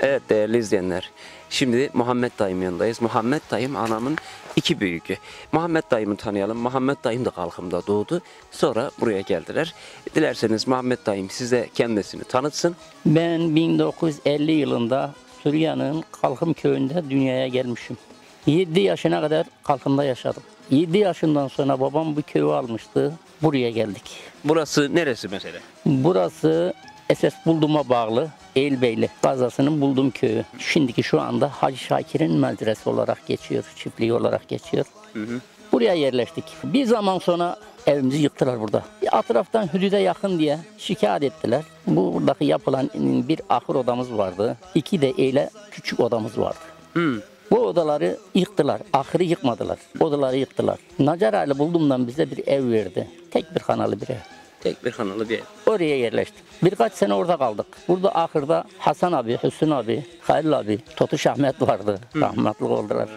Evet değerli izleyenler, şimdi Muhammed dayım yanındayız. Muhammed dayım anamın iki büyüğü. Muhammed dayımı tanıyalım. Muhammed dayım da Kalkım'da doğdu. Sonra buraya geldiler. Dilerseniz Muhammed dayım size kendisini tanıtsın. Ben 1950 yılında Suriye'nin Kalkım köyünde dünyaya gelmişim. 7 yaşına kadar Kalkım'da yaşadım. 7 yaşından sonra babam bu köyü almıştı. Buraya geldik. Burası neresi mesela? Burası Esas Buldum'a bağlı Eylbeyli Gazası'nın Buldum köyü. Şimdiki şu anda Hacı Şakir'in medresi olarak geçiyor, çiftliği olarak geçiyor. Buraya yerleştik. Bir zaman sonra evimizi yıktılar burada. Bir etraftan hüduda yakın diye şikayet ettiler. Buradaki yapılan bir ahır odamız vardı. 2 de öyle küçük odamız vardı. Bu odaları yıktılar. Ahırı yıkmadılar. Odaları yıktılar. Nacar Ali Buldum'dan bize bir ev verdi. Tek bir kanalı bir ev. Tek bir kanalı bir ev. Oraya yerleştik. Birkaç sene orada kaldık. Burada ahırda Hasan abi, Hüsnü abi, Halil abi, Totuş Ahmet vardı. Rahmetli oldular.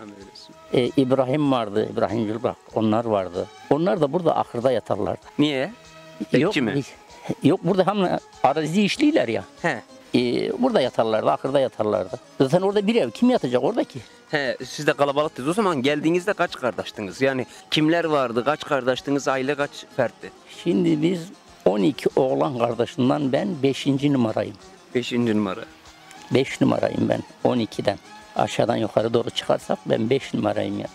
İbrahim vardı, İbrahim Gülbak. Onlar vardı. Onlar da burada ahırda yatarlardı. Niye? Bekçi mi? Yok burada hem arazi işliler ya. He. Burada yatarlardı, ahırda yatarlardı. Zaten orada bir ev. Kim yatacak orada ki? He, siz de kalabalıktınız. O zaman geldiğinizde kaç kardeştiniz? Yani kimler vardı? Kaç kardeştiniz? Aile kaç fertti? Şimdi biz 12 oğlan kardeşinden ben 5. numarayım. 5. numara. 5 numarayım ben 12'den. Aşağıdan yukarı doğru çıkarsak ben 5 numarayım ya.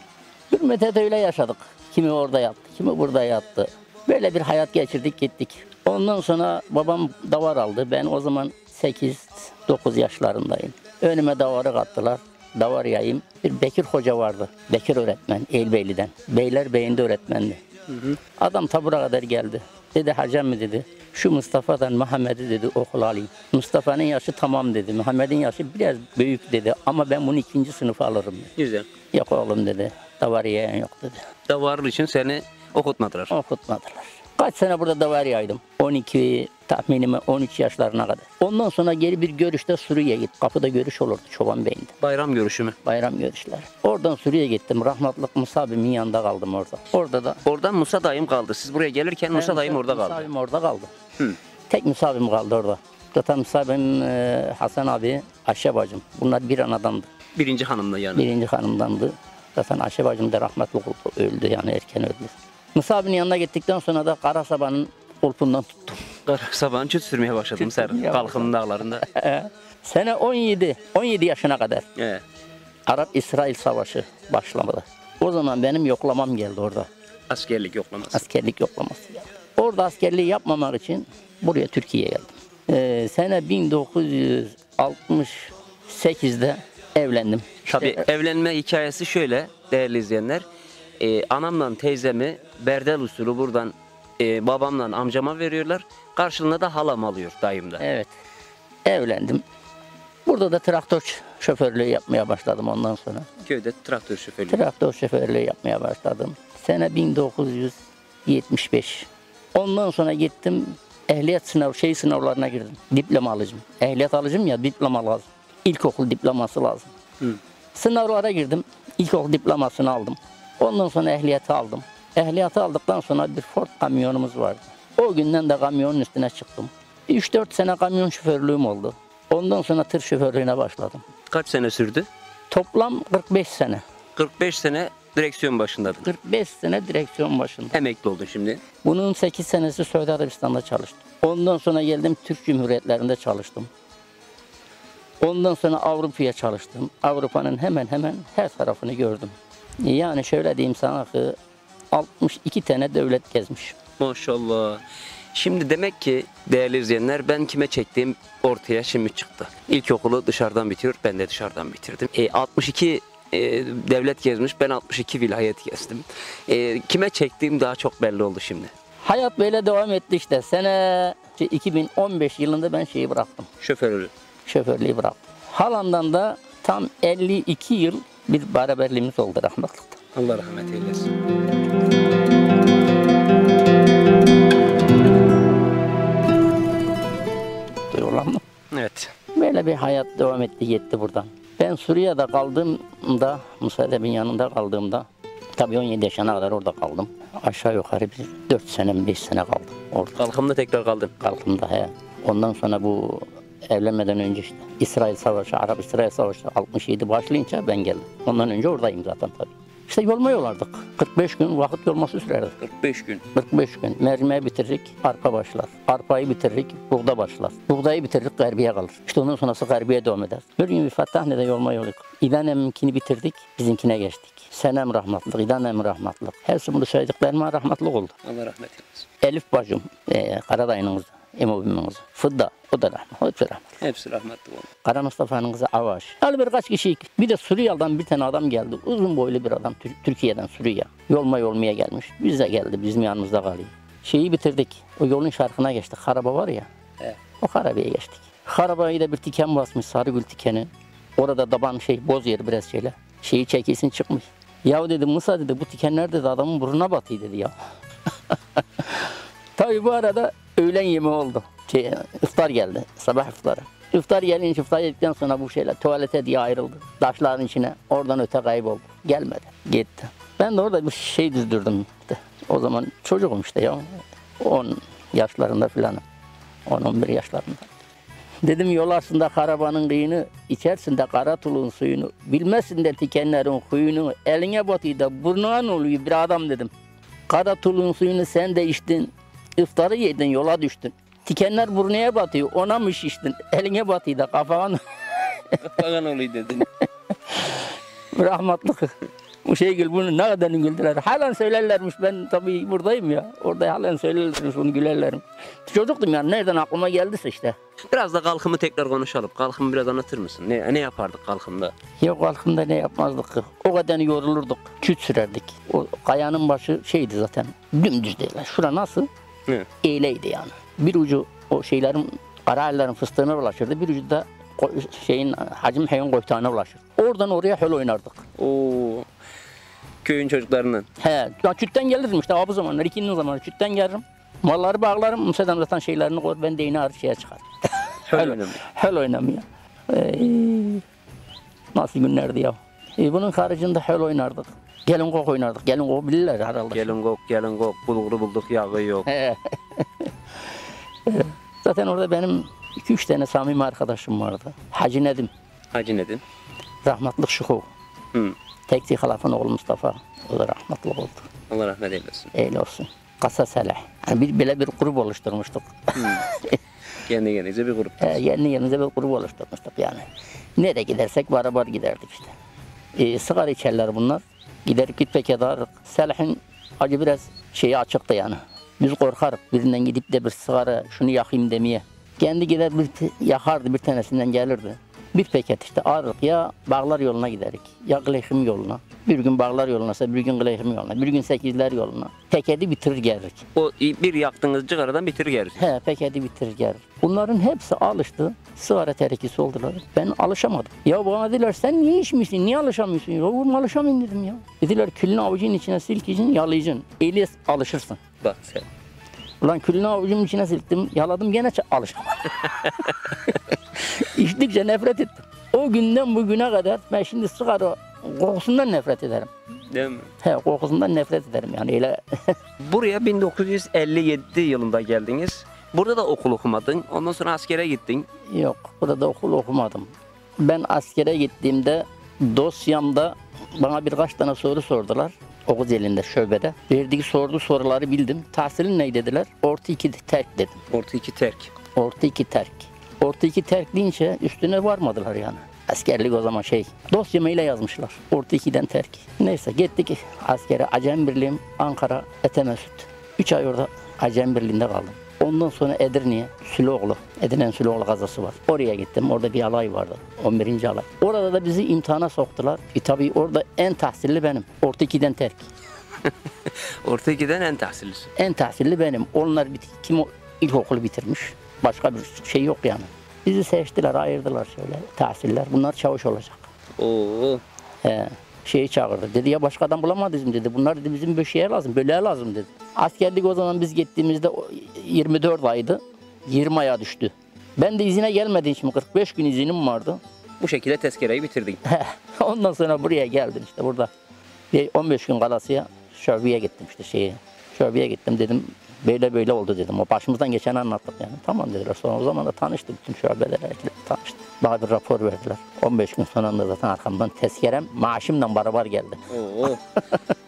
Hürmet'e de öyle yaşadık. Kimi orada yattı, kimi burada yattı. Böyle bir hayat geçirdik gittik. Ondan sonra babam davar aldı. Ben o zaman 8-9 yaşlarındayım. Önüme davarı kattılar. Davar yayayım. Bir Bekir Hoca vardı. Bekir öğretmen Eylbeyli'den. Beylerbeyi'nde öğretmendi. Adam tabura kadar geldi. Dedi hacem mi dedi. Şu Mustafa'dan Muhammed'i dedi okula alayım. Mustafa'nın yaşı tamam dedi. Muhammed'in yaşı biraz büyük dedi. Ama ben bunu 2. sınıfa alırım. Güzel. Yok oğlum dedi. Davar yayan yok dedi. Davarlı için seni okutmadılar. Okutmadılar. Kaç sene burada davar yaydım. 12 tahminime 13 yaşlarına kadar. Ondan sonra geri bir görüşte Suriye'ye gittim. Kapıda görüş olurdu Çoban Bey'inde. Bayram görüşü mü? Bayram görüşler. Oradan Suriye'ye gittim. Rahmetlik Musa abimin yanında kaldım orada. Orada da. Oradan Musa dayım kaldı. Siz buraya gelirken Musa dayım orada kaldı. Musa abim orada kaldı. Hı. Tek Musa abim kaldı orada. Zaten Musa abim, Hasan abi, Ayşe bacım. Bunlar bir anadandı. Birinci hanımla yani. Birinci hanımdandı. Zaten Ayşe bacım da rahmetli oldu. Öldü yani erken öldü. Musa abinin yanına gittikten sonra da Karasaba'nın kulpundan tuttum. Sabahın çüt sürmeye başladım Kalkım dağlarında. Sene 17 yaşına kadar. Arap-İsrail Savaşı başlamadı. O zaman benim yoklamam geldi orada. Askerlik yoklaması. Askerlik yoklaması geldi. Orada askerliği yapmamak için buraya Türkiye'ye geldim. Sene 1968'de evlendim. Tabii evlenme hikayesi şöyle değerli izleyenler. Anamla teyzemi berdel usulü buradan babamla amcama veriyorlar. Karşılığında da halam alıyor dayımda. Evet. Evlendim. Burada da traktör şoförlüğü yapmaya başladım ondan sonra. Köyde traktör şoförlüğü. Traktör şoförlüğü yapmaya başladım. Sene 1975. Ondan sonra gittim ehliyet sınavlarına girdim. Diploma alacağım. Ehliyet alacağım ya diploma lazım. İlkokul diploması lazım. Sınavlara girdim. İlkokul diplomasını aldım. Ondan sonra ehliyeti aldım. Ehliyeti aldıktan sonra bir Ford kamyonumuz vardı. O günden de kamyonun üstüne çıktım. 3-4 sene kamyon şoförlüğüm oldu. Ondan sonra tır şoförlüğüne başladım. Kaç sene sürdü? Toplam 45 sene. 45 sene direksiyon başındaydın. 45 sene direksiyon başında. Emekli oldun şimdi. Bunun 8 senesi Suudi Arabistan'da çalıştım. Ondan sonra geldim Türk Cumhuriyetlerinde çalıştım. Ondan sonra Avrupa'ya çalıştım. Avrupa'nın hemen hemen her tarafını gördüm. Yani şöyle diyeyim sana ki 62 tane devlet gezmiş. Maşallah. Şimdi demek ki değerli izleyenler ben kime çektiğim ortaya şimdi çıktı. İlkokulu dışarıdan bitiyor, ben de dışarıdan bitirdim. 62 devlet gezmiş, ben 62 vilayet gezdim. Kime çektiğim daha çok belli oldu şimdi. Hayat böyle devam etti işte. Sene 2015 yılında ben şeyi bıraktım. Şoförlüğü bıraktım. Halamdan da tam 52 yıl bir beraberliğimiz oldu rahmetlikte. Allah rahmet eylesin. Duyuyorlar mı? Evet. Böyle bir hayat devam etti gitti buradan. Ben Suriye'de kaldığımda, Musa Edebi'nin yanında kaldığımda, tabii 17 yaşına kadar orada kaldım. Aşağı yukarı bir 4 sene 5 sene kaldım orada. Kalkımda tekrar kaldın. Kalkımda he. Ondan sonra bu Evlenmeden önce işte. İsrail Savaşı, Arap-İsrail Savaşı 67 başlayınca ben geldim. Ondan önce oradayım zaten tabii. İşte yolma yolardık. 45 gün vakit yolması sürerdi. 45 gün. 45 gün. Mercimeği bitiririk, arpa başlar. Arpayı bitiririk, buğda başlar. Buğdayı bitiririk, garbiye kalır. İşte ondan sonrası garbiye devam eder. Bir gün bir Fettahne'de yolma yoluk. İdanem'inkini bitirdik, bizimkine geçtik. Senem rahmatlık, İdanem rahmatlık. Hepsi bunu söylediklerime rahmatlık oldu. Allah rahmet eylesin. Elif bacım, Karadayı'nın kızı, Emobi'nin kızı. Fıdda, o da rahmetli. Hepsi rahmetli. Hepsi rahmetli oldu. Kara Mustafa'nın kızı Avaş. Yani birkaç kişi. Bir de Suriye'den bir tane adam geldi. Uzun boylu bir adam. Türkiye'den Suriye. Yolmaya gelmiş. Bize geldi. Bizim yanımızda kalıyor. Şeyi bitirdik. O yolun şarkına geçtik. Haraba var ya. Evet. O harabeye geçtik. Harabayı da bir tiken basmış. Sarıgül tikeni. Orada daban boz yeri biraz şeyle. Şeyi çekilsin çıkmış. Ya dedi Musa dedi bu tikenler dedi adamın burnuna batıyor dedi ya. Tabii bu arada öğlen yemeği oldu. İftar geldi. Sabah iftarı. İftar gelince iftar yedikten sonra bu şeyler tuvalete diye ayrıldı. Taşların içine. Oradan öte kayboldu. Gelmedi. Gitti. Ben de orada bir şey düzdürdüm. İşte. O zaman çocuğum işte ya. 10 yaşlarında filanım. 10-11 yaşlarında. Dedim yol aslında karabanın kıyını, içersin de kara tulun suyunu, bilmezsin de tikenlerin huyunu, eline batıyor da burnuna oluyor bir adam dedim. Kara tulun suyunu sen de içtin, iftarı yedin yola düştün. Tikenler burnuna batıyor, ona mı şiştin, eline batıyor da kafana. Kafagan oluyor dedin. Rahmatlık. Bu bunu ne kadar güldüler. Halen söylerlermiş ben tabii buradayım ya. Orada halen söylerlermiş bunu gülerlerim. Çocuktum yani nereden aklıma geldiyse işte. Biraz da kalkımı tekrar konuşalım. Kalkımı biraz anlatır mısın? Ne yapardık kalkımda? Yok halkımda ne yapmazdık ki. O kadar yorulurduk. Küt sürerdik. O kayanın başı şeydi zaten. Dümdüz değil. Şura nasıl? Hı. Eğleydi yani. Bir ucu o şeylerin, karayellerin fıstığına ulaşırdı. Bir ucu da Hacım Hayun koytağına ulaşır. Oradan oraya höl oynardık. Oo. Köyün çocuklarından. He, ya çütten gelirdim işte abi zamanlar, ikinin zamanı çütten gelirim. Malları bağlarım, Musa'dan zaten şeylerini koyar, ben de iğne şeye çıkar. Höl oynamıyor. Nasıl günlerdi ya. Bunun haricinde höl oynardık. Gelin kok oynardık. Gelin kok bilirler herhalde. Gelin kok, bulguru bulduk, yağı yok. He. Zaten orada benim 2-3 tane samimi arkadaşım vardı. Hacı Nedim, Hacı Nedim. rahmatlık Şuhu. Hı. Tekzi Halaf'ın oğlu Mustafa. O da rahmatlık oldu. Allah rahmet eylesin. Öyle olsun. Kasa Selah. Yani böyle bir grup oluşturmuştuk. Kendi kendinize bir grup. Yeni yerimize bir grup oluşturmuştuk yani. Nereye gidersek beraber giderdik işte. Sigara içerler bunlar. Giderdik gitmek ederdik. Selah'ın acı biraz şeyi açıktı yani. Biz korkarız birinden gidip de bir sigara şunu yakayım demeye. Kendi gider bir yakardı bir tanesinden gelirdi. Bir paket işte ağırlık ya Bağlar yoluna giderik ya Gıleyhim yoluna. Bir gün Bağlar yolunasa bir gün Gıleyhim yoluna, bir gün Sekizler yoluna. Paketi bitirir geldik. O bir yaktığınız cigaradan bitir geliriz. He, paketi bitirir geldik. Bunların hepsi alıştı. Sigara terekisi oldular. Ben alışamadım. Ya bana dediler sen niye içmişsin, niye alışamıyorsun? Ya oğlum alışamayayım dedim ya. Dediler külünü avucun içine silkeceksin, yalayacaksın. Eyle alışırsın. Bak sen. Ulan külünü avucumun içine silktim, yaladım gene alışamadım. İçtikçe nefret ettim. O günden bugüne kadar ben şimdi sigara kokusundan nefret ederim. Değil mi? He, kokusundan nefret ederim yani öyle. Buraya 1957 yılında geldiniz. Burada da okul okumadın. Ondan sonra askere gittin. Yok, burada okul okumadım. Ben askere gittiğimde dosyamda bana birkaç tane soru sordular. Okul elinde şöbede. Verdiği soruları bildim. Tahsilin ne dediler? Orta 2 terk dedim. Orta 2 terk. Orta 2 terk. Orta 2 terk deyince üstüne varmadılar yani. Askerlik o zaman dosyama ile yazmışlar. Orta 2'den terk. Neyse gittik askere. Acem Birliğim Ankara Etemesut. 3 ay orada Acem Birliği'nde kaldım. Ondan sonra Edirne'ye Süloğlu, Edirne'nin Süloğlu kazası var. Oraya gittim. Orada bir alay vardı. 11. alay. Orada da bizi imtihana soktular. Tabii orada en tahsilli benim. Orta 2'den terk. Orta 2'den en tahsillisi. En tahsilli benim. Onlar kim ilkokulu bitirmiş. Başka bir şey yok yani. Bizi seçtiler, ayırdılar şöyle tahsiller. Bunlar çavuş olacak. Oo. Şeyi çağırdı. Dedi ya başka adam bulamadınız dedi. Bunlar dedi bizim bir şeye lazım, böleğe lazım dedi. Askerlik o zaman biz gittiğimizde 24 aydı. 20 aya düştü. Ben de izine gelmediğim için 45 gün izinim vardı. Bu şekilde tezkereyi bitirdin. Ondan sonra buraya geldim işte burada. 15 gün kalasıya şöbeye gittim işte şeye. Şöbeye gittim dedim Böyle böyle oldu dedim. O başımızdan geçeni anlattık yani. Tamam dediler. Sonra o zaman da tanıştık. Bütün şubelerle tanıştık. Bana bir rapor verdiler. 15 gün sonra da zaten arkamdan tezkerem maaşımla beraber geldi. Oo.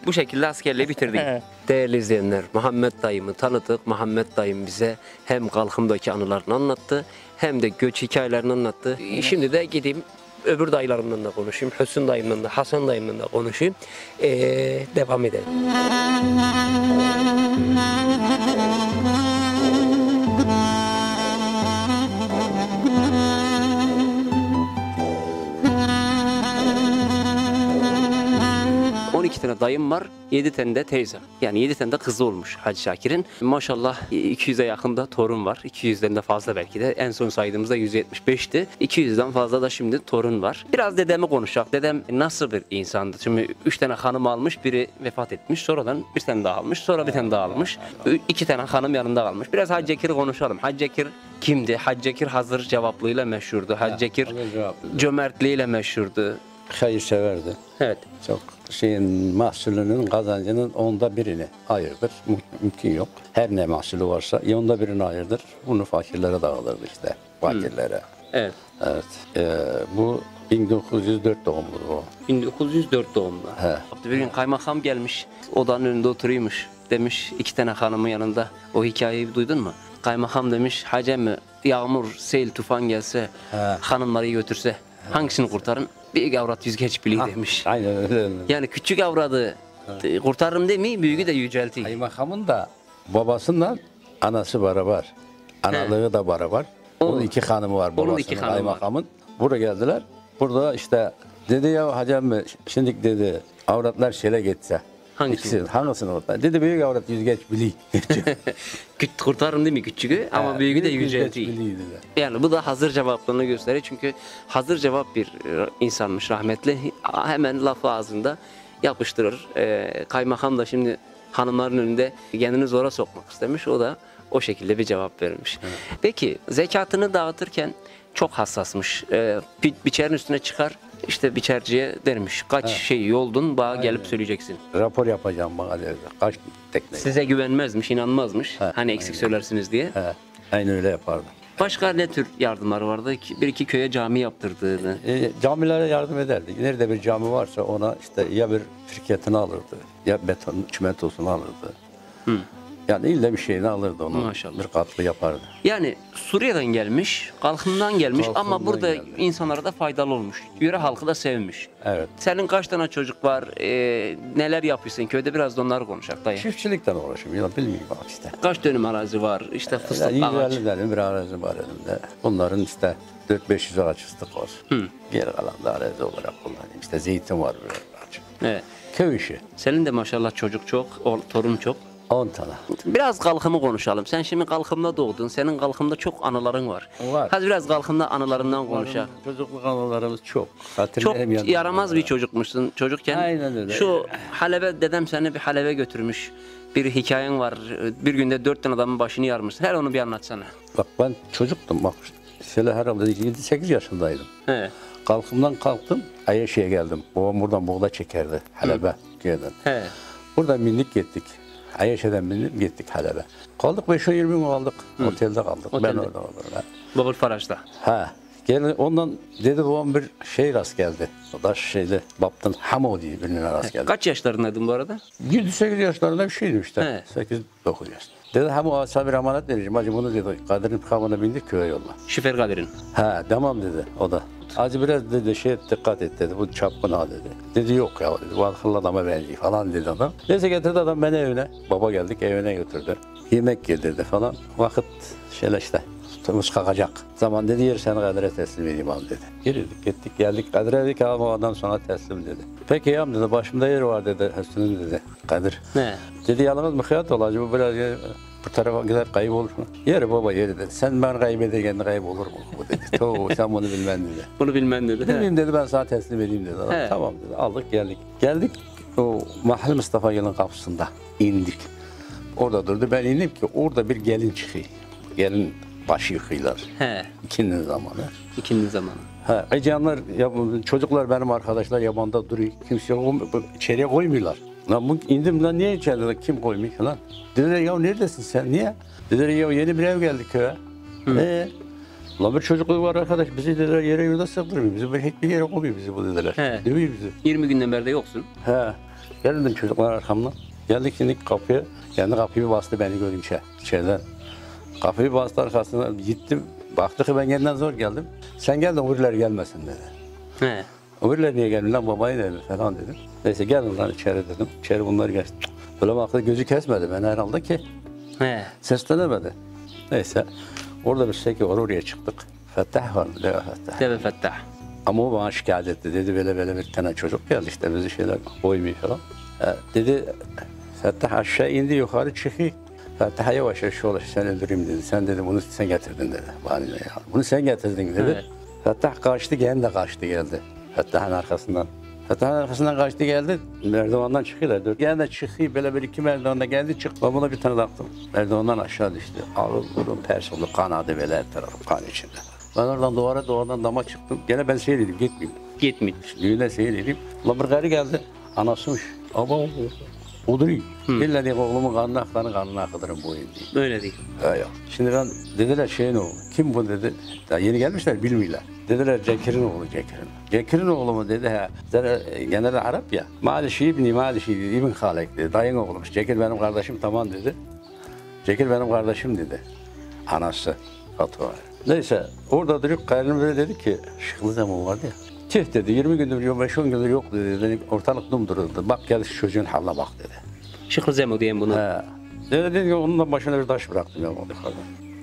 Bu şekilde askerliği bitirdik. Evet. Değerli izleyenler, Muhammed dayımı tanıdık. Muhammed dayım bize hem Kalkım'daki anılarını anlattı hem de göç hikayelerini anlattı. Şimdi de gideyim öbür dayılarımla da konuşayım. Hüsnü dayımla da, Hasan dayımla da konuşayım. Devam edelim. 12 tane dayım var, 7 tane de teyze. Yani 7 tane de kızı olmuş Hacı Şakir'in. Maşallah 200'e yakında torun var. 200'den de fazla belki de. En son saydığımızda 175'ti. 200'den fazla da şimdi torun var. Biraz dedemi konuşacak. Dedem nasıl bir insandı? Şimdi 3 tane hanım almış, biri vefat etmiş. Sonradan bir tane daha almış, sonra bir tane daha almış. 2 tane hanım yanında kalmış. Biraz Hacı Şakir'i konuşalım. Hacı Şakir kimdi? Hacı Şakir hazır cevaplığıyla meşhurdu. Hacı Şakir cömertliğiyle meşhurdu. Hayırseverdi. Evet. Çok mahsulünün kazancının 1/10'ını ayırdır. Mümkün yok. Her ne mahsulü varsa 1/10'ını ayırdır. Bunu fakirlere dağılırdı işte. Fakirlere. Evet. Evet. Bu 1904 doğumlu o. 1904 doğumlu. He. Bir gün kaymakam gelmiş, odanın önünde oturuyormuş. Demiş 2 tane hanımın yanında. O hikayeyi duydun mu? Kaymakam demiş, Hacı mi yağmur, sel, tufan gelse, hanımları götürse hangisini kurtarın? Büyük avrat yüzgeç biliyor demiş. Aynen öyle. Yani küçük avradı kurtarırım demiyor, büyüğü de yüceltiyor. Kaymakamın da babasından anası beraber. Analığı da beraber. Onun 2 hanımı var Onun babasının. 2 hanımı var. Kaymakamın. Buraya geldiler. Burada işte dedi ya Hacı emmi şimdi dedi avratlar şöyle geçse. Hangisini orada? Dedi büyük avrat yüzgeç biliyor. Kurtarırım değil mi küçüğü ama büyüğü de yüceltiyor. Yani bu da hazır cevaplığını gösteriyor. Çünkü hazır cevap bir insanmış rahmetli. Hemen lafı ağzında yapıştırır. Kaymakam da şimdi hanımların önünde kendini zora sokmak istemiş. O da o şekilde bir cevap vermiş. Evet. Peki zekatını dağıtırken çok hassasmış. Biçerin üstüne çıkar. İşte biçerciye dermiş. Kaç şey yoldun bana gelip söyleyeceksin. Rapor yapacağım bana dedi. Kaç tekne. Size güvenmezmiş, inanmazmış. Hani eksik söylersiniz diye. Aynen öyle yapardı. Başka ne tür yardımları vardı? Bir iki köye cami yaptırdığını. Camilere yardım ederdi. Nerede bir cami varsa ona işte ya bir firketini alırdı, ya beton çimentosunu alırdı. Yani illa bir şeyini alırdı onu. Maşallah. Bir katlı yapardı. Yani Suriye'den gelmiş, Kalkım'dan gelmiş ama Kalkım'dan burada geldi. insanlara da faydalı olmuş. Yöre halkı da sevmiş. Evet. Senin kaç tane çocuk var? Neler yapıyorsun? Köyde biraz da onları konuşak dayı. Çiftçilikten uğraşıyorum. Ya bilmiyorum bak işte. Kaç dönüm arazi var? İşte fıstık Yani ağaç. 150 tane bir arazi var elimde. Bunların işte 400-500 ağaç fıstık var. Geri kalan da arazi olarak kullanıyorum. İşte zeytin var bir ağaç. Evet. Köy işi. Senin de maşallah çocuk çok, torun çok. 10 tane. Biraz Kalkım'ı konuşalım. Sen şimdi Kalkım'da doğdun. Senin Kalkım'da çok anıların var. Var. Hadi biraz Kalkım'da anılarından konuşalım. Çocukluk anılarımız çok. Çok yaramaz bir çocukmuşsun çocukken. Aynen öyle. Şu Halebe, dedem seni bir Halebe götürmüş. Bir hikayen var. Bir günde 4 tane adamın başını yarmışsın. Her onu bir anlatsana. Bak ben çocuktum bak. Şöyle herhalde 7-8 yaşındaydım. He. Kalkımdan kalktım. Ayaşı'ya geldim. Babam buradan buğday çekerdi. Halebe köyden. He. Buradan bindik gittik. Ayaşı'dan bindik gittik Halebe. Kaldık 5-20 gün kaldık. Otelde kaldık. Otelde. Ben orada kaldım. Babul Faraş'ta. Ha. Gelin ondan dedi babam bir şey rast geldi. O da şeyde Baptın Hamo diye birine rast geldi. Kaç yaşlarındaydın bu arada? 7-8 yaşlarında bir şeydim işte. He. 8-9 yaşında. Dedi Hamo asabir emanet vereceğim. Hacı bunu dedi. Kadir'in kamına bindik köye yolla. Şoför Kadir'in. Ha tamam dedi o da. Hacı biraz dedi dikkat et dedi. Bu çapkın ha dedi. Dedi yok ya dedi. Bu akıllı adama benziyor falan dedi adam. Neyse getirdi adam beni evine. Baba geldik evine götürdü. Yemek yedirdi falan. Vakit şöyle işte. Tutumuz kalkacak. Zaman dedi yer seni Kadir'e teslim edeyim abi dedi. Girdik gittik geldik Kadir'e dedik abi o adam sana teslim dedi. Peki ya dedi başımda yer var dedi. Hüsnü'nün dedi. Kadir. Ne? Dedi yalnız mıhiyat olacak bu biraz bu tarafa gider kayıp olur mu? Yeri baba yeri dedi. Sen ben kaybederken kayıp olur mu? Bu dedi. Toğ sen bunu bilmen dedi. Bunu bilmem dedi. Bilmeyeyim dedi ben sana teslim edeyim dedi. He. Tamam dedi. Aldık geldik. Geldik o Mahalle Mustafa Gelin kapısında indik. Orada durdu. Ben indim ki orada bir gelin çıkıyor. Gelin başı yıkıyorlar. He. İkindi zamanı. İkindi zamanı. Ecanlar, çocuklar benim arkadaşlar yabanda duruyor. Kimse içeriye koymuyorlar. Lan bu indim lan niye içeride kim koymuş lan? Dediler ya neredesin sen niye? Dediler ya yeni bir ev geldi köye. Lan bir çocukluğu var arkadaş bizi dediler yere yurda sığdırmıyor. Bizi hiçbir yere koymuyor bizi bu dediler. He. Dövüyor bizi. 20 günden beri de yoksun. He. Geldim çocuklar arkamdan. Geldik şimdi kapıya. Kendi kapıyı bastı beni görünce içeriden. Kapıyı bastı arkasına gittim. Baktı ki ben kendimden zor geldim. Sen gel de öbürler gelmesin dedi. He. Öbürler niye gelmiyor lan babayı dedi falan dedim. Neyse gelin lan içeri dedim. İçeri bunlar geçti. Böyle baktı gözü kesmedi ben herhalde ki. He. Seslenemedi. Neyse orada bir seki var oraya çıktık. Fettah var mı? Deve Fettah. Deve Fettah. Ama o bana şikayet etti. Dedi böyle bir tane çocuk geldi işte bizi şeyler koymuyor falan. Dedi Fettah aşağı indi yukarı çıkıyor. Fettah yavaş yavaş şu seni öldüreyim dedi. Sen dedi bunu sen getirdin dedi. Bana ya. Bunu sen getirdin dedi. Evet. Fettah kaçtı kendi de kaçtı geldi. Fettah'ın arkasından. Fettah'ın arkasından kaçtı geldi. Merdivandan çıkıyorlar. Gene de çıkıyor böyle bir iki merdivanda geldi çık. Ben buna bir tane taktım. Merdivandan aşağı düştü. Ağır burun pers oldu. Kanadı böyle her tarafım kan içinde. Ben oradan duvardan dama çıktım. Gene ben şey dedim gitmeyeyim. Gitmeyin. Düğüne şey dedim. Ulan bir gari geldi. Anasıymış. Ama oduruyor. İlla diye oğlumun kanını akıtırım bu evde. Öyle değil. Ya. Şimdi ben dediler şeyin oğlu. Kim bu dedi. Daha yeni gelmişler bilmiyorlar. Dediler Cekir'in oğlu Cekir'in. Cekir'in oğlu mu dedi ha. Genelde Arap ya. Malişi İbn Halek dedi. Dayın oğlumuş. Cekir benim kardeşim tamam dedi. Cekir benim kardeşim dedi. Anası. Fatma. Neyse orada durup karnım böyle dedi ki şıklı zaman vardı ya. Tüh dedi 20 gündür yok 5-10 gündür yok dedi. Ortalık dumduruldu. Bak gel şu çocuğun haline bak dedi. Şıklı Zemo diyen bunu. He. Dedi ki onun da başına bir taş bıraktım ya o yukarıda.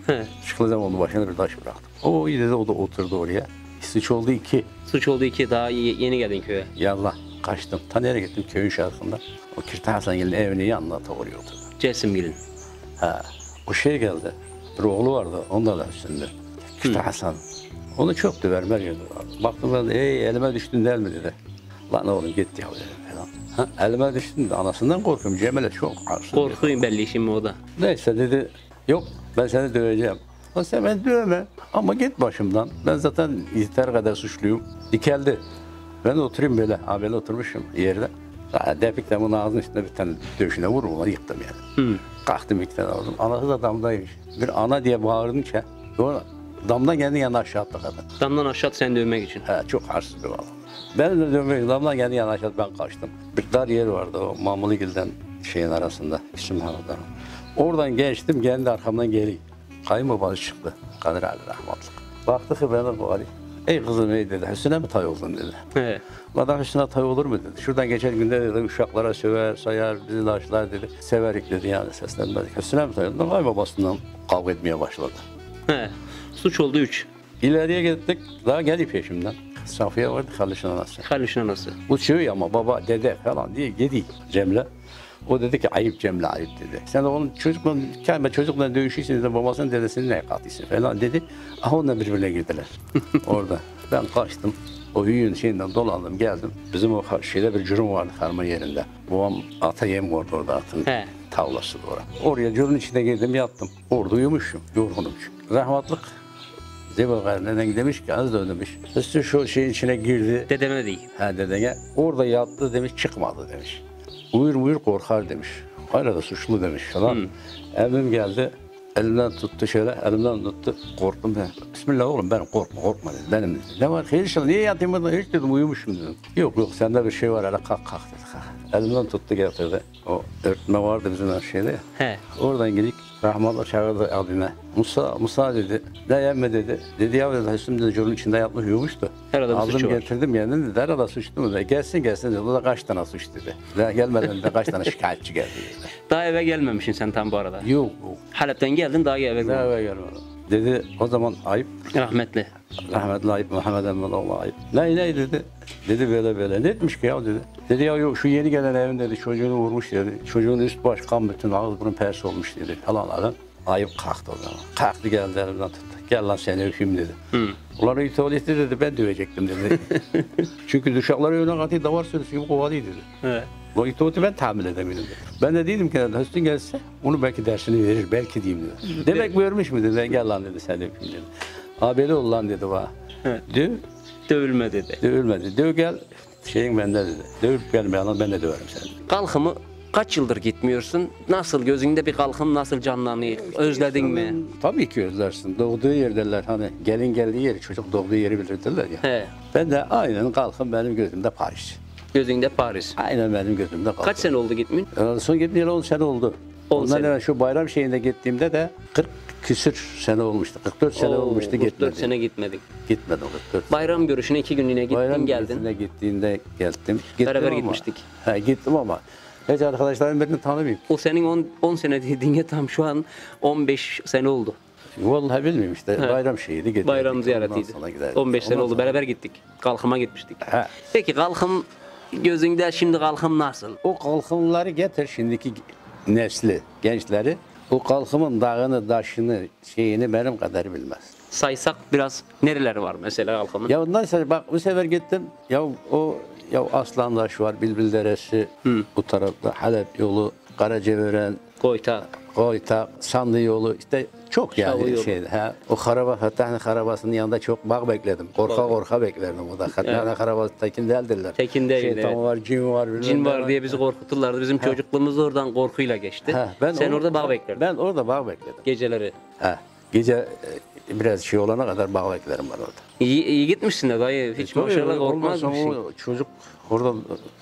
He. Şıklı zamanın başına bir taş bıraktım. O iyi dedi o da oturdu oraya. Suç oldu 2. Suç oldu 2 daha yeni geldin köye. Yallah kaçtım. Ta nereye gittim köyün şarkında. O Kirta Hasan'ın evini yanına ta oraya oturdu. Cesimgil'in. Ha. O şey geldi. Bir oğlu vardı onda da üstünde. Kirta Hasan. Onu çok döver Meryem. Baktım ben elime düştün değil mi dedi. Lan oğlum git ya dedim falan. Ha, elime düştün de anasından korkuyorum. Cemile çok arsız. Korkuyum belli işim o da. Neyse dedi yok ben seni döveceğim. O sen beni dövme ama git başımdan. Ben zaten yeter kadar suçluyum. Dikeldi. Ben de oturayım böyle. Ha böyle oturmuşum yerde. Depikten bunun ağzının üstünde bir tane döşüne vurup onu yıktım yani. Kalktım bir tane aldım. Anası da damdaymış. Bir ana diye bağırınca o damdan kendi yanına aşağı attı kadın. Damdan aşağı at seni dövmek için. He, çok arsız bir adam. Ben de dövmek damdan kendi yanına aşağı ben kaçtım. Bir dar yer vardı o Mamuligil'den şeyin arasında. İsim havadan. Oradan geçtim kendi arkamdan geri. Kayınbabası çıktı. Kadir Ali rahmatlık. Baktı ki bana bu Ali. Ey kızım ey dedi. Hüsnü'ne mi tay oldun dedi. He. Adam Hüsnü'ne tay olur mu dedi. Şuradan geçen günde dedi uşaklara söver, sayar, bizi laşlar dedi. Severik dedi yani seslenmedik. Hüsnü'ne mi tay oldun? Kayınbabasından kavga etmeye başladı. He. Suç oldu 3. İleriye gittik. Daha gelip peşimden. Safiye vardı Haliş'in anası. Haliş'in anası. Uçuyor ama baba, dede falan diye gidiyor Cemile. O dedi ki ayıp Cemile ayıp dedi. Sen de onun çocukla dövüşüyorsun dedi. Babasının dedesini ne katıyorsun falan dedi. Ah onunla birbirine girdiler. Orada. Ben kaçtım. O hüyün şeyinden dolandım geldim. Bizim o şeyde bir cürüm vardı karma yerinde. Babam ata yem vardı orada atın. He. Tavlası da orada. Oraya cürün içine girdim yattım. Orada uyumuşum. Yorgunum çünkü. Rahmatlık Zebel neden demiş ki az da demiş. Üstü şu şeyin içine girdi. Dedeme değil. Ha dedene orada yattı demiş çıkmadı demiş. Uyur korkar demiş. Hala da suçlu demiş falan. Emim geldi elimden tuttu şöyle elimden tuttu korktum ben. Bismillah oğlum ben korkma dedi. Benim dedi. Ne var hayır inşallah niye yatayım burada hiç dedim uyumuşum dedim. Yok sende bir şey var hele kalk dedi. Elimden tuttu getirdi. O örtme vardı bizim her şeyde ya. He. Oradan gidip rahmetli çağırdı abime. Musa dedi. Ne yemme dedi. Dedi ya dedi Hüsnü dedi cürün içinde yatmış uyumuştu. Herhalde bir aldım suçu var. getirdim yani dedi. Herhalde suçlu mu dedi. Gelsin dedi. O da kaç tane suç dedi. Daha gelmeden de kaç tane şikayetçi geldi dedi. Daha eve gelmemişsin sen tam bu arada. Yok. Halep'ten geldin daha eve Daha gelmedin. eve gelmedi. Dedi o zaman ayıp. Rahmetli. Rahmetli ayıp Muhammed Emre'la ayıp. Ne dedi. Dedi böyle. Ne etmiş ki ya dedi. Dedi ya yok şu yeni gelen evin dedi çocuğunu vurmuş dedi. Çocuğun üst baş kan bütün ağız burun pers olmuş dedi falan. Ayıp kalktı o zaman. Kalktı geldi elimden tuttu. Gel lan seni öpeyim dedi. Ulan o tuvaleti dedi ben dövecektim dedi. Çünkü düşakları öyle katı davar sürüsü gibi kovalıydı dedi. Evet. O ituatı ben tahammül edemiyorum dedi. Ben de dedim ki Hüsnü gelse onu belki dersini verir belki diyeyim dedi. Demek vermiş mi dedi. Gel lan dedi seni öpeyim dedi. Abeli ol lan dedi bana. Döv, Dövülme dedi. dövülmedi. Döv gel, şeyin bende dedi. Dövüp gelmeyen ben de döverim seni. Kalkımı kaç yıldır gitmiyorsun? Nasıl gözünde bir kalkım nasıl canlanıyor? Özledin mi? Tabii ki özlersin. Doğduğu yer derler hani gelin geldiği yeri çocuk doğduğu yeri bilir derler ya. He. Ben de aynen kalkım benim gözümde Paris. Gözünde Paris. Aynen benim gözümde kalkım. Kaç sene oldu gitmeyin? Son gitmeyeli 10 sene oldu. 10 Ondan sene. evvel şu bayram şeyinde gittiğimde de 40 küsür sene olmuştu. 44 sene olmuştu 44 gitmedi. sene gitmedik. Gitmedim 44 Bayram görüşüne 2 günlüğüne gittin Bayram geldin. gezisine gittiğinde geldim. Gittim Beraber ama- gitmiştik. He, gittim ama hiç arkadaşlarım birini tanımıyorum. O senin 10 sene dediğine tam şu an 15 sene oldu. Vallahi bilmiyorum işte bayram şeyiydi. Gittim. Bayram Ondan ziyaretiydi. sonra giderdik. 15 sene Ondan oldu. sonra- Beraber gittik. Kalkıma gitmiştik. He. Peki kalkım gözünde şimdi kalkım nasıl? O kalkımları getir şimdiki nesli, gençleri. O kalkımın dağını, taşını, şeyini benim kadar bilmez. Saysak biraz nereleri var mesela kalkımın? Ya ondan sonra bak bu sefer gittim. Ya Aslandaş var, Bilbil Deresi, bu tarafta Halep yolu, Karaceveren, Koyta. Koyta, Sandı yolu işte çok Şavı yani yolu. şeydi. Ha, o Fettah'ın harabasının yanında çok bağ bekledim. Korka beklerdim o da. Fettah'ın harabası Tekin değildirler. Tekin değil, Şeytan evet. var, cin var. bilmem Cin ne var diye bizi korkuturlardı. Bizim çocukluğumuz oradan korkuyla geçti. Ha, Sen orada bağ beklerdin. Ben orada bağ bekledim. Geceleri. Ha, gece biraz şey olana kadar bağ beklerim ben orada. İyi gitmişsin de dayı. Hiç maşallah Olmazsa korkmazmışsın. o çocuk orada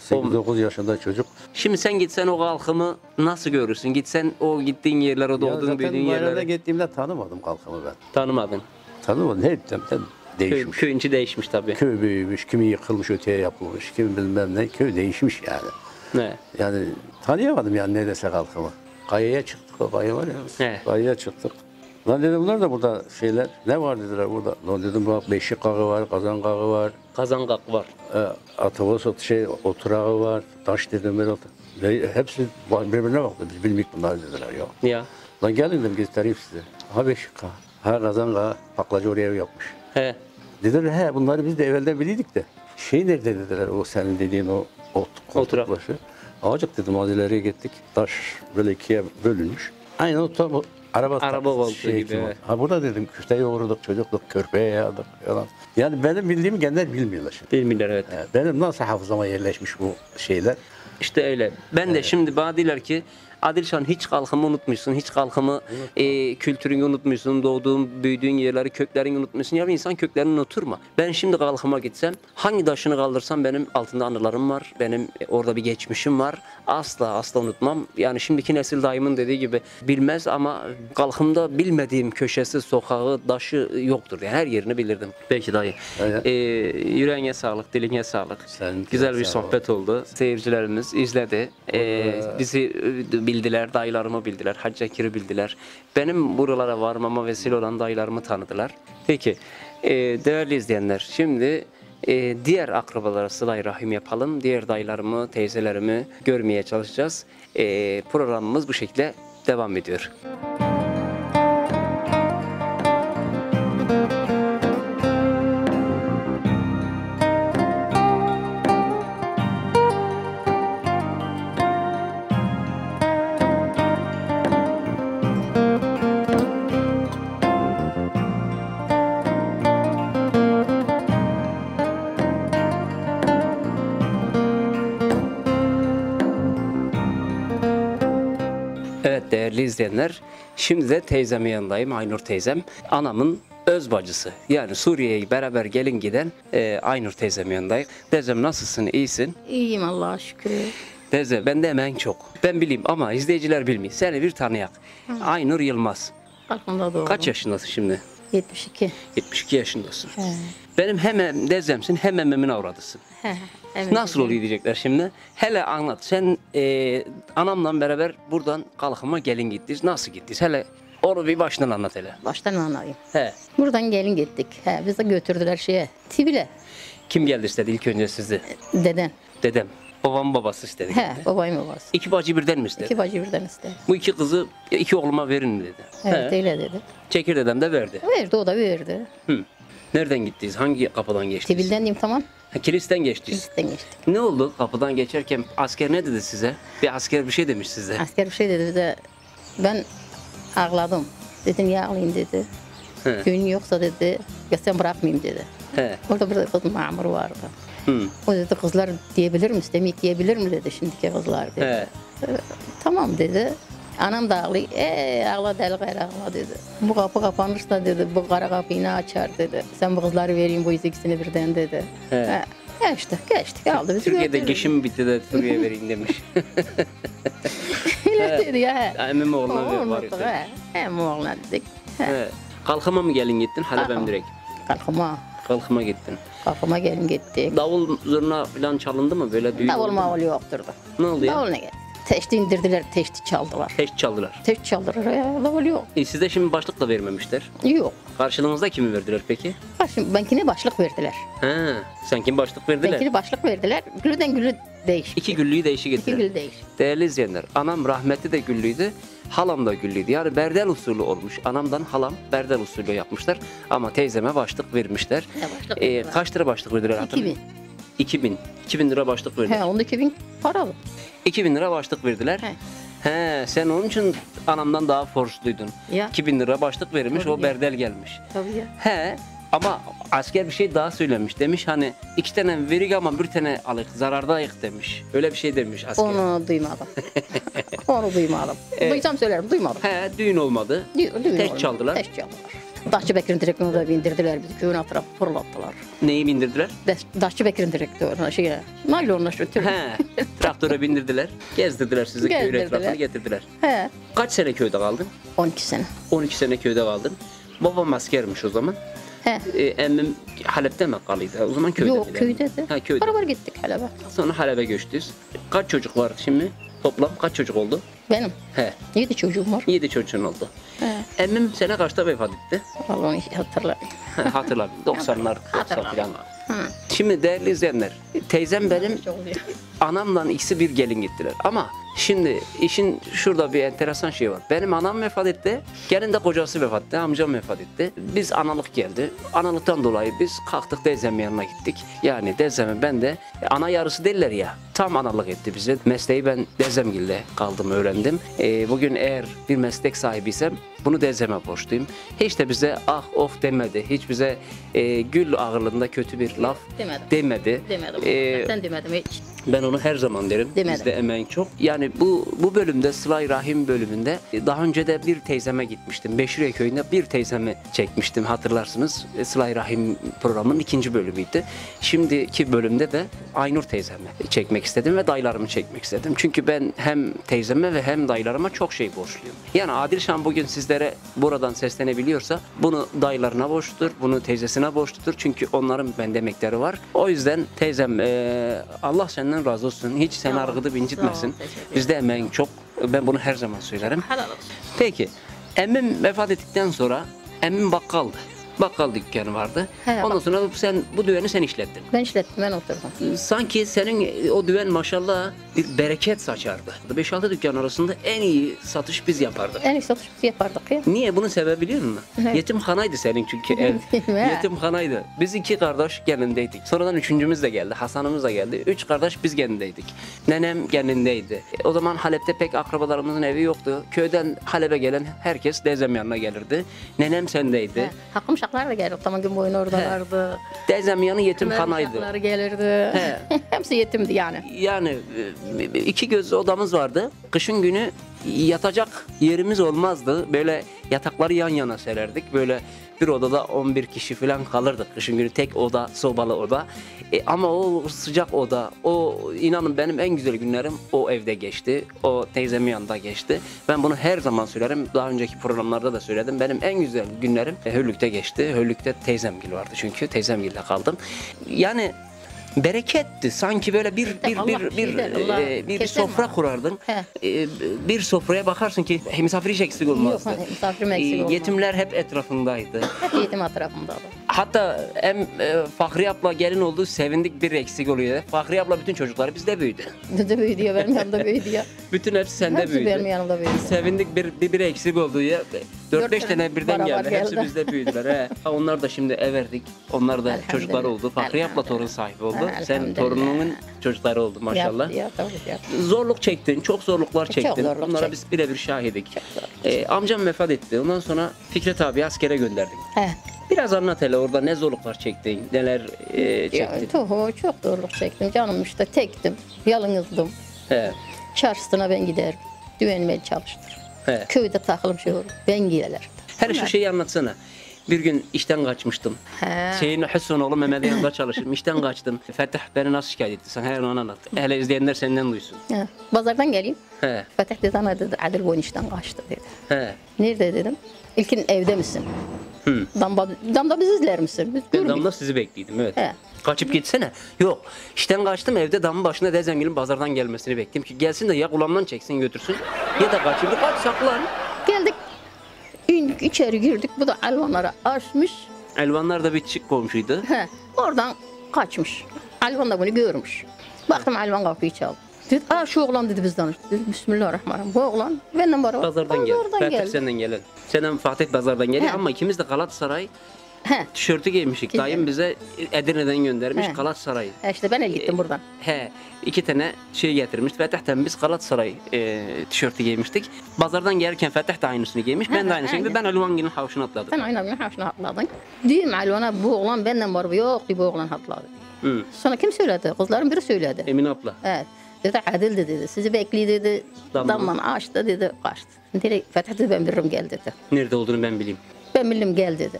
8-9 yaşında çocuk. Şimdi sen gitsen o kalkımı nasıl görürsün? Gitsen o gittiğin yerler, o Ya doğduğun zaten büyüdüğün bayramda yerlere gittiğimde tanımadım kalkamı ben. tanımadın. Tanımadım. Her temden değişmiş. Köyün içi değişmiş tabii. Köy büyümüş, kimi yıkılmış, öteye yapılmış, kimi bilmem ne. Köy değişmiş yani. Ne? Yani tanıyamadım yani ne dese kalkamı. Kayaya çıktık, o kaya var ya. He. Kayaya çıktık. Lan dedim bunlar da burada şeyler. Ne var dediler burada. Lan dedim bak beşik kağı var, kazan kağı var. Kazangak var. Atavos oturağı var. Taş dedim ben hepsi birbirine baktı. Biz bilmik bunlar dediler ya. Ya. Lan gelin dedim göstereyim size. Ha beşik kağı. Ha kazan kağı. Baklacı oraya ev yapmış. He. Dediler he bunları biz de evvelden biliydik de. Şey nerede dediler o senin dediğin o Oturak. başı. Ağacık dedim az ileriye gittik. Taş böyle ikiye bölünmüş. Aynen o tam o araba koltuğu gibi, evet. Ha burada dedim küfte yoğurduk çocukluk körpeye yağdık falan. Yani benim bildiğimi gençler bilmiyorlar şimdi. Bilmiyorlar evet. Benim nasıl hafızama yerleşmiş bu şeyler. İşte öyle. Ben de şimdi bana diyorlar ki Adilşan hiç kalkımı unutmuşsun, hiç kalkımı kültürünü unutmuşsun, doğduğun, büyüdüğün yerleri, köklerini unutmuşsun. Ya bir insan köklerini unutur mu? Ben şimdi kalkıma gitsem, hangi taşını kaldırsam benim altında anılarım var, benim orada bir geçmişim var. Asla unutmam. Yani şimdiki nesil dayımın dediği gibi bilmez ama kalkımda bilmediğim köşesi, sokağı, taşı yoktur. Yani her yerini bilirdim. Peki dayı. Evet. Yüreğine sağlık, diline sağlık. Seninki de Güzel bir sağ ol. sohbet oldu. Seyircilerimiz izledi. Bizi bildiler, dayılarımı bildiler, Hacı Zekir'i bildiler. Benim buralara varmama vesile olan dayılarımı tanıdılar. Peki, değerli izleyenler, şimdi diğer akrabalara sıla-i rahim yapalım. Diğer dayılarımı, teyzelerimi görmeye çalışacağız. Programımız bu şekilde devam ediyor. Evet değerli izleyenler, şimdi de teyzemin yanındayım, Aynur teyzem. Anamın öz bacısı, yani Suriye'ye beraber gelin giden Aynur teyzemin yanındayım. Teyzem nasılsın, iyisin? İyiyim Allah'a şükür. Teyze, bende emeğin çok. Ben bileyim ama izleyiciler bilmiyor. Seni bir tanıyak. Aynur Yılmaz. Aklımda doğru. Kaç yaşındasın şimdi? 72. 72 yaşındasın. He. Benim hem teyzemsin hem ememin avradısın. He. Evet. Nasıl oluyor diyecekler şimdi. Hele anlat. Sen anamla beraber buradan kalkıma gelin gittiniz. Nasıl gittiniz? Hele onu bir baştan anlat hele. Baştan anlayayım. He. Buradan gelin gittik. He. Bizi götürdüler şeye. Tibil'e. Kim geldi istedi ilk önce sizi? Deden. Dedem. Babam babası istedi. He. Babayım babası. İki bacı birden mi istedi? İki bacı birden istedi. Bu iki kızı iki oğluma verin mi dedi. Evet He. öyle dedi. Çekir dedem de verdi. Verdi o da verdi. Hı. Nereden gittiniz? Hangi kapıdan geçtiniz? Tibil'den diyeyim tamam. Ha, kilisten geçtiniz. Kilisten geçtik. Ne oldu? Kapıdan geçerken asker ne dedi size? Bir asker bir şey demiş size. Asker bir şey dedi bize. Ben ağladım. Dedim ya ağlayayım dedi. He. Gün yoksa dedi, ya sen bırakmayayım dedi. He. Orada bir kız mamur vardı. Hı. O dedi kızlar diyebilir mi, istemeyik diyebilir mi dedi şimdiki kızlar dedi. He. Tamam dedi. Anam da ağlıyor. Ağla deli gayrı ağla dedi. Bu kapı kapanırsa dedi, bu kara kapıyı ne açar dedi. Sen bu kızları vereyim bu ikisini birden dedi. He. Geçtik aldı bizi Türkiye'de götürdü. geçim bitti de Suriye'ye vereyim demiş. Öyle dedi ya. he. Emmim oğluna var Unuttuk ya. he. Hem oğlan dedik. He. Kalkıma mı gelin gittin? Halep'e mi Kalkıma. direkt? Kalkıma. Kalkıma gittin. Kalkıma gelin gittik. Davul zurna falan çalındı mı? Böyle düğün Davul oldu mu? mavul yoktur da. Ne oldu ya? Davul ne geldi? Teşti indirdiler, teşti çaldılar. Teş çaldılar. Teşti çaldılar ya, davul yok. Size şimdi başlık da vermemişler. Yok. Karşılığınızda kimi verdiler peki? Bak şimdi benkine başlık verdiler. He. Sen kim başlık verdiler? Benkine başlık verdiler. Gülüden gülü değişik. İki güllüyü değişik İki ettiler. gül değişik. Değerli izleyenler, anam rahmetli de güllüydü, halam da güllüydü. Yani berdel usulü olmuş. Anamdan halam berdel usulü yapmışlar. Ama teyzeme başlık vermişler. Ne başlık verdiler? Kaç lira başlık verdiler? 2000. 2000. 2000 lira başlık verdiler. He, onda 2000 paralı. 2000 lira başlık verdiler. He. He, sen onun için anamdan daha forçluydun. Ya. 2000 lira başlık verilmiş, Tabii o ya. berdel gelmiş. Tabii ya. He, ama asker bir şey daha söylemiş. Demiş hani 2 tane verik ama 1 tane alık, zarardayık demiş. Öyle bir şey demiş asker. Onu duymadım. Onu duymadım. Duysam söylerim, duymadım. He, düğün olmadı. Düğün Tek olmadı. çaldılar. Tek çaldılar. Daşçı Bekir'in direktörünü da bindirdiler bizi. Köyün etrafı fırlattılar. Neyi bindirdiler? Daşçı Bekir'in direktörüne naylonla şu tür. He, traktöre bindirdiler, gezdirdiler sizi köyün Gezdirdiler. etrafını getirdiler. He. Kaç sene köyde kaldın? 12 sene. 12 sene köyde kaldın. Babam askermiş o zaman. He. Emmim Halep'te mi kalıydı? O zaman köyde Yok miydi? köydeydi. Ha, köyde. Beraber gittik Halep'e. Sonra Halep'e göçtünüz. Kaç çocuk var şimdi? Toplam kaç çocuk oldu? Benim He, 7 çocuğum var. 7 çocuğun oldu. He. Emmim sene kaçta vefat etti? Vallahi hatırlamıyorum. Hatırladım. 90'lar, 90 Hatırlamıyorum. falan. Şimdi değerli izleyenler, teyzem benim Çok oluyor. anamla ikisi bir gelin gittiler. Ama şimdi işin şurada bir enteresan şey var. Benim anam vefat etti. Gelin de kocası vefat etti. Amcam vefat etti. Biz analık geldi. Analıktan dolayı biz kalktık teyzemin yanına gittik. Yani teyzemin ben de ana yarısı derler ya. Tam analık etti bize. Mesleği ben teyzemgilde kaldım öğrendim. Bugün eğer bir meslek sahibiysem bunu teyzeme borçluyum. Hiç de bize ah of demedi. Hiç bize gül ağırlığında kötü bir laf Demedim. demedi. Demedim. Sen demedim hiç. Ben onu her zaman derim. Demedim. Bizde emeğin çok. Yani bu bölümde Sıla-i Rahim bölümünde daha önce de bir teyzeme gitmiştim. Beşiriye köyünde bir teyzemi çekmiştim hatırlarsınız. Sıla-i Rahim programının 2. bölümüydü. Şimdiki bölümde de Aynur teyzemi çekmek istedim ve dayılarımı çekmek istedim. Çünkü ben hem teyzeme ve hem dayılarıma çok şey borçluyum. Yani Adil Şan bugün sizlere buradan seslenebiliyorsa bunu dayılarına borçludur, bunu teyzesine borçludur. Çünkü onların bende emekleri var. O yüzden teyzem Allah senden razı olsun. Hiç seni Sağ ol. argıdı Sağ incitmesin. ol, teşekkür ederim. Bizde emeğin çok. Ben bunu her zaman söylerim. Helal olsun. Peki emmim vefat ettikten sonra emmim bakkaldı. Bakkal dükkanı vardı. He, Ondan sonra sen bu düveni sen işlettin. Ben işlettim, ben oturdum. Sanki senin o düven maşallah bir bereket saçardı. 5-6 dükkan arasında en iyi satış biz yapardık. En iyi satış biz yapardık ya. Niye? Bunu sebebi biliyor musun? Ne? Yetimhanaydı senin çünkü ev. He. Yetimhanaydı. Biz 2 kardeş gelindeydik. Sonradan 3.'ümüz de geldi. Hasan'ımız da geldi. 3 kardeş biz gelindeydik. Nenem gelindeydi. O zaman Halep'te pek akrabalarımızın evi yoktu. Köyden Halep'e gelen herkes teyzem yanına gelirdi. Nenem sendeydi. Hakkım şaklar da geldi. Tamam gün boyun oradalardı. Teyzem yanı Ömer yetimhanaydı. uşakları gelirdi. Hepsi yetimdi yani. Yani 2 göz odamız vardı. Kışın günü yatacak yerimiz olmazdı. Böyle yatakları yan yana sererdik. Böyle bir odada 11 kişi falan kalırdık. Kışın günü tek oda, sobalı oda. Ama o sıcak oda, o inanın benim en güzel günlerim o evde geçti. O teyzemin yanında geçti. Ben bunu her zaman söylerim. Daha önceki programlarda da söyledim. Benim en güzel günlerim Höllük'te geçti. Höllük'te teyzemgil vardı çünkü. Teyzemgil'de kaldım. Yani bereketti. Sanki böyle bir Allah bir şey der, Allah bir keser sofra mi? kurardın. He. Bir sofraya bakarsın ki misafir hiç eksik olmazdı. Yok, misafirim eksik olmaz. Yetimler hep etrafındaydı. Hep yetim etrafımdadı. Hatta Fahriye abla gelin olduğu sevindik bir eksik oluyor. Fahriye abla bütün çocukları bizde büyüdü. Bizde büyüdü ya, benim yanımda büyüdü ya. Bütün hepsi sende Hepsi büyüdü. benim yanımda büyüdü. Sevindik bir eksik oldu ya. 4-5 Dört tane birden beraber geldi. Hepsi geldi. bizde büyüdüler. He. Ha, onlar da şimdi ev verdik. Onlar da Elhamdülillah. çocukları oldu. Fahriye abla torun sahibi oldu. Sen Elhamdülillah. torununun çocukları oldu maşallah. Ya tabii ya. Zorluk çektin, çok zorluklar çektin. zorluk Bunlara çektim. biz birebir şahidik. Amcam vefat etti. Ondan sonra Fikret abi askere gönderdik. He. Biraz anlat hele orada ne zorluklar çektin, neler çektin. Çok zorluk çektim canım, işte tektim, yalnızdım. He, Çarşısına ben giderim, düğenmeli çalıştırırım. he. Köyde takılmış olur, ben giderler. Hele şu şeyi anlatsana. Bir gün işten kaçmıştım. He. Şeyin Hüsnoğlu Mehmet'in yanında çalışırım. İşten kaçtım. Fetih beni nasıl şikayet etti? Sen her onu anlat. Hele izleyenler senden duysun. He. Pazardan geleyim. He, Fatih dedi, ana dedi, Adil bu işten kaçtı dedi. he. Nerede dedim. İlkin evde misin? Hı. Damda biz izler misin? Biz Ben görmeyiz. damda sizi bekliyordum evet. He. Kaçıp gitsene. Yok. İşten kaçtım evde damın başında Dezengil'in pazardan gelmesini bekledim ki gelsin de ya kulağımdan çeksin götürsün ya da kaçayım. Kaç saklan. Geldik, indik içeri girdik, bu da alvanları açmış. Elvanlar da bir çık komşuydu. He, oradan kaçmış. Alvan da bunu görmüş. Baktım Alvan kapıyı çaldı. Dedi, şu oğlan dedi bizden. Dedi, Bismillahirrahmanirrahim. Bu oğlan benden beraber Pazardan geldi. Fatih geldi. senden gelen. Senden Fatih pazardan geliyor He. ama ikimiz de Galatasaray He. tişörtü giymişik. Güzel. Dayım bize Edirne'den göndermiş He. Galatasaray. İşte ben el gittim buradan. He, 2 tane şey getirmiş. Fetih'ten biz Galatasaray tişörtü giymiştik. Pazardan gelirken Fetih de aynısını giymiş. Ben de aynısını giydim. Ben Elvangil'in havşına atladım. Sen aynı bir haşına atladın. Diyeyim Alvan'a, bu oğlan benden var mı? Yok diye bu oğlan atladı. Hı. Sonra kim söyledi? Kızların biri söyledi. Emine abla. Evet. Dedi Adil dedi. Sizi bekliyor dedi. Damla. Damlanı açtı dedi. Kaçtı. Direkt Fetih dedi, ben bilirim gel dedi. Nerede olduğunu ben bileyim. Ben bildim gel dedi.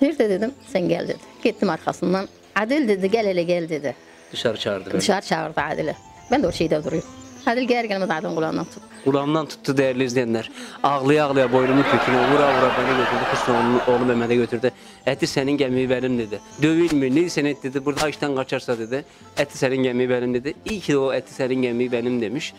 Nerede dedim, sen gel dedi. Gittim arkasından. Adil dedi, gel hele gel dedi. Dışarı çağırdı beni. Dışarı çağırdı Adil'i. Ben de o şeyde duruyorum. Adil gelir gelmez Adil'in kulağından tut. Kulağımdan tuttu değerli izleyenler. Ağlaya ağlaya boynumun köküne vura vura beni götürdü. Hüsnü oğlu Mehmet'e götürdü. Eti senin gemiyi benim dedi. Dövün mü? Ne sen et dedi. Burada işten kaçarsa dedi. Eti senin gemiyi benim dedi. İyi ki o eti senin gemiyi benim demiş.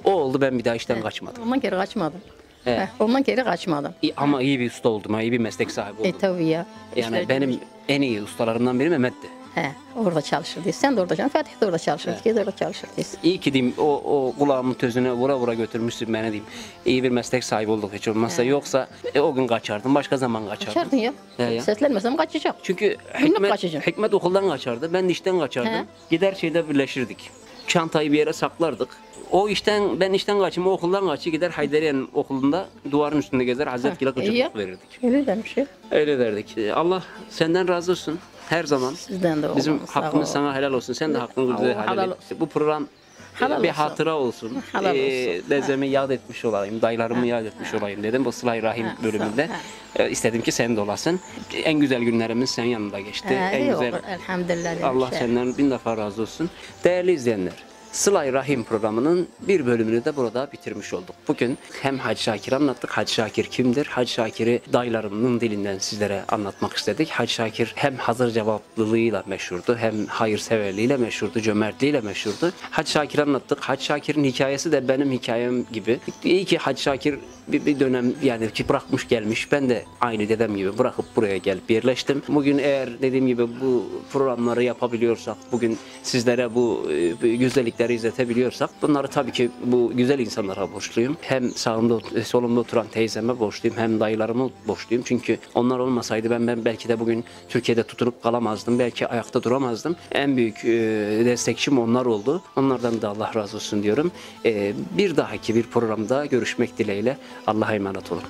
O oldu ben bir daha işten kaçmadım. Ondan geri kaçmadım. He. Ondan geri kaçmadım. Ama iyi bir usta oldum. İyi bir meslek sahibi oldum. Tabii ya. Yani İşler benim demiş. en iyi ustalarımdan biri Mehmet'ti. He, orada çalışırdı. Sen de orada çalışırdın. Fatih de orada çalışırdı. İkimiz de orada çalışırdıyız. İyi ki diyeyim o kulağımın tözüne vura vura götürmüşsün beni diyeyim. İyi bir meslek sahibi olduk hiç olmazsa. Yoksa o gün kaçardım. Başka zaman kaçardım. Kaçardın ya. He ya. Seslenmesem kaçacak. Çünkü Günlük kaçacağım. Hikmet okuldan kaçardı. Ben de işten kaçardım. He. Gider şeyde birleşirdik. Çantayı bir yere saklardık. Ben işten kaçayım, o okuldan kaçayım. Gider Haydariye'nin okulunda duvarın üstünde gezer. Hazreti Gül'e iyi ya. gıcıklık verirdik. Öyle demiş ya. Öyle derdik. Allah senden razı olsun. Her zaman. Sizden de Bizim olsun, sağ hakkımız ol. sana helal olsun. Sen de hakkını Allah güzel helal helal et. olsun. Bu program Helal bir olsun. hatıra olsun. Helal olsun. Lezemi yad etmiş olayım. Dayılarımı yad etmiş olayım dedim. Bu Sıla-i Rahim bölümünde. İstedim ki sen de olasın. En güzel günlerimiz senin yanında geçti. En İyi güzel. olur. Elhamdülillah. demiş Allah ya. senden bin defa razı olsun. Değerli izleyenler, Sıla-i Rahim programının bir bölümünü de burada bitirmiş olduk. Bugün hem Hacı Şakir anlattık. Hacı Şakir kimdir? Hacı Şakir'i dayılarımın dilinden sizlere anlatmak istedik. Hacı Şakir hem hazır cevaplılığıyla meşhurdu, hem hayırseverliğiyle meşhurdu, cömertliğiyle meşhurdu. Hacı Şakir'i anlattık. Hacı Şakir'in hikayesi de benim hikayem gibi. İyi ki Hacı Şakir bir dönem yani ki bırakmış gelmiş. Ben de aynı dedem gibi bırakıp buraya gelip yerleştim. Bugün eğer dediğim gibi bu programları yapabiliyorsak, bugün sizlere bu güzellikleri izletebiliyorsak bunları tabii ki bu güzel insanlara borçluyum. Hem sağımda solumda oturan teyzeme borçluyum, hem dayılarıma borçluyum. Çünkü onlar olmasaydı ben belki de bugün Türkiye'de tutunup kalamazdım. Belki ayakta duramazdım. En büyük destekçim onlar oldu. Onlardan da Allah razı olsun diyorum. Bir dahaki bir programda görüşmek dileğiyle. Allah'a emanet olun.